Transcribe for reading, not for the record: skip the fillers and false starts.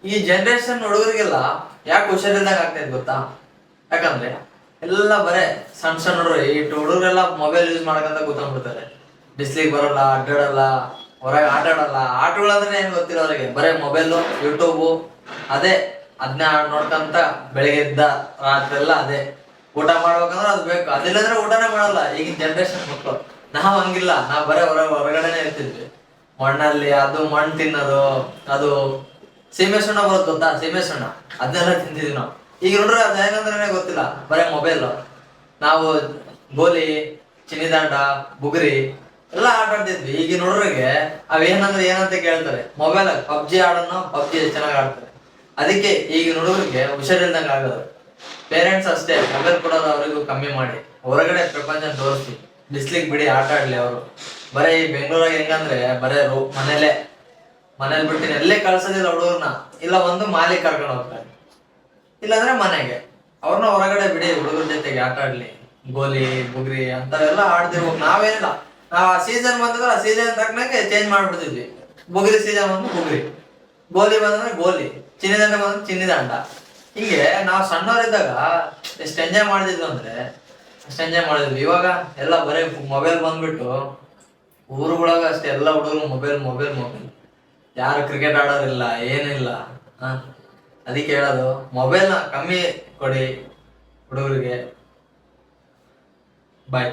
ಈ ಜನರೇಷನ್ ಹುಡುಗರಿಗೆಲ್ಲ ಯಾಕೆ ಹುಷಾರಿಲ್ದಾಗ ಆಗ್ತೈತೆ ಗೊತ್ತಾ? ಯಾಕಂದ್ರೆ ಎಲ್ಲ ಬರೇ ಸಣ್ಣ ಸಣ್ಣ ಹುಡುಗರು ಈ ಹುಡುಗರೆಲ್ಲ ಮೊಬೈಲ್ ಯೂಸ್ ಮಾಡಕಂತ ಕೂತ್ಕೊಂಡ್ಬಿಡ್ತಾರೆ. ಬಿಸ್ಲಿಗೆ ಬರೋಲ್ಲ, ಅಡ್ಡಾಡಲ್ಲ, ಹೊರಗೆ ಆಟ ಆಡಲ್ಲ. ಆಟಗಳಂದ್ರೆ ಏನ್ ಗೊತ್ತಿಲ್ಲ ಅವ್ರಿಗೆ, ಬರೇ ಮೊಬೈಲು, ಯೂಟ್ಯೂಬು, ಅದೇ ಅದನ್ನ ನೋಡ್ಕಂತ ಬೆಳಿಗ್ಗೆ ಎದ್ದ ರಾತ್ರಿ ಎಲ್ಲ ಅದೇ. ಊಟ ಮಾಡ್ಬೇಕಂದ್ರೆ ಅದು ಬೇಕು, ಅದಿಲ್ಲಂದ್ರೆ ಊಟನೇ ಮಾಡಲ್ಲ ಈಗಿನ ಜನರೇಷನ್ ಮಕ್ಕಳು. ನಾವ್ ಹಂಗಿಲ್ಲ, ನಾವ್ ಬರೇ ಹೊರಗಡೆನೆ ಇರ್ತಿದ್ವಿ. ಮಣ್ಣಲ್ಲಿ ಅದು ಮಣ್ಣು ತಿನ್ನೋದು, ಅದು ಸೀಮೆ ಸುಣ್ಣ ಬರುತ್ತೆ ಗೊತ್ತಾ? ಸೀಮೆ ಸುಣ್ಣ ಅದನ್ನೆಲ್ಲ ತಿಂತಿದ್ವಿ ನಾವು. ಈಗ ನೋಡ್ರೆ ಅದ್ ಏನಂದ್ರೆ ಗೊತ್ತಿಲ್ಲ, ಬರೇ ಮೊಬೈಲ್. ನಾವು ಗೋಲಿ, ಚಿನ್ನಿದಾಂಡ, ಬುಗುರಿ ಎಲ್ಲ ಆಟ ಆಡ್ತಿದ್ವಿ. ಈಗ ನೋಡ್ರಿಗೆ ಅವೇನಂದ್ರೆ ಏನಂತ ಕೇಳ್ತಾರೆ, ಮೊಬೈಲ್ ಪಬ್ಜಿ ಆಡೋನು, ಪಬ್ಜಿ ಚೆನ್ನಾಗಿ ಆಡ್ತಾರೆ. ಅದಕ್ಕೆ ಈಗ ಹುಡುಗರಿಗೆ ಹುಷಾರಿಲ್ದಂಗೆ ಆಗೋದು. ಪೇರೆಂಟ್ಸ್ ಅಷ್ಟೇ ಮೊಬೈಲ್ ಕೊಡೋದು ಅವರಿಗೂ ಕಮ್ಮಿ ಮಾಡಿ, ಹೊರಗಡೆ ಪ್ರಪಂಚ ತೋರಿಸಿ, ಬಿಸ್ಲಿಗೆ ಬಿಡಿ ಆಟ ಆಡ್ಲಿ ಅವರು. ಬರೀ ಈ ಬೆಂಗಳೂರಾಗ ಹೆಂಗಂದ್ರೆ ಬರೇ ಮನೇಲಿ ಬಿಟ್ಟಿನ ಎಲ್ಲೇ ಕಳ್ಸೋದಿಲ್ಲ ಹುಡುಗರ್ನ. ಇಲ್ಲ ಒಂದು ಮಾಲಿ ಕರ್ಕೊಂಡು ಹೋಗ್ತಾರೆ, ಇಲ್ಲಾಂದ್ರೆ ಮನೆಗೆ. ಅವ್ರನ್ನ ಹೊರಗಡೆ ಬಿಡಿ, ಹುಡುಗರ ಜೊತೆಗೆ ಆಟ ಆಡ್ಲಿ. ಗೋಲಿ, ಬುಗ್ರಿ ಅಂತವೆಲ್ಲ ಆಡ್ತಿರ್ಬೇಕು. ನಾವೇನಿಲ್ಲ, ನಾವ್ ಆ ಸೀಸನ್ ಬಂದ್ರೆ ಆ ಸೀಸನ್ ತಕ್ಕನಂಗೆ ಚೇಂಜ್ ಮಾಡ್ಬಿಡ್ತಿದ್ವಿ. ಬುಗ್ರಿ ಸೀಸನ್ ಬಂದ್ರೆ ಬುಗ್ರಿ, ಗೋಲಿ ಬಂದ್ರೆ ಗೋಲಿ, ಚಿನ್ನಿದಾಂಡ ಬಂದ್ರೆ ಚಿನ್ನಿದಾಂಡ. ಹಿಂಗೆ ನಾವು ಸಣ್ಣವರಿದ್ದಾಗ ಎಷ್ಟು ಎಂಜಾಯ್ ಮಾಡ್ತಿದ್ವಿ ಅಂದ್ರೆ ಅಷ್ಟು ಎಂಜಾಯ್ ಮಾಡಿದ್ವಿ. ಇವಾಗ ಎಲ್ಲ ಬರೀ ಮೊಬೈಲ್ ಬಂದ್ಬಿಟ್ಟು ಊರುಗಳಾಗ ಅಷ್ಟೇ ಎಲ್ಲ ಹುಡುಗರು ಮೊಬೈಲ್ ಮೊಬೈಲ್ ಮೊಬೈಲ್. ಯಾರು ಕ್ರಿಕೆಟ್ ಆಡೋದಿಲ್ಲ, ಏನಿಲ್ಲ. ಅದಕ್ಕೆ ಹೇಳೋದು, ಮೊಬೈಲ್ನ ಕಮ್ಮಿ ಕೊಡಿ ಹುಡುಗರಿಗೆ. ಬಾಯ್.